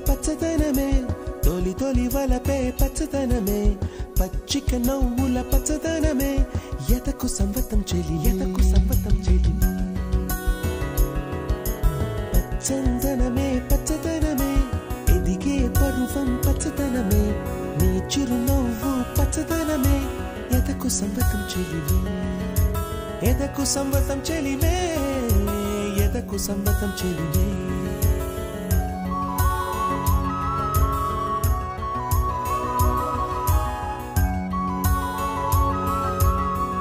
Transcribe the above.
పచ్చదనమే తొలి తొలి వలపే పచ్చదనమే పచ్చిక నవ్వుల పచ్చదనమే ఎదకు సంవతం చెలి ఎదకు సంవతం చెలి పచ్చదనమే పచ్చదనమే ఎదిగే పరువం పచ్చదనమే నీ చిరునవ్వు పచ్చదనమే ఎదకు సంవతం చెలివే ఎదకు సంవతం చెలివే ఎదకు సంవతం చెలివే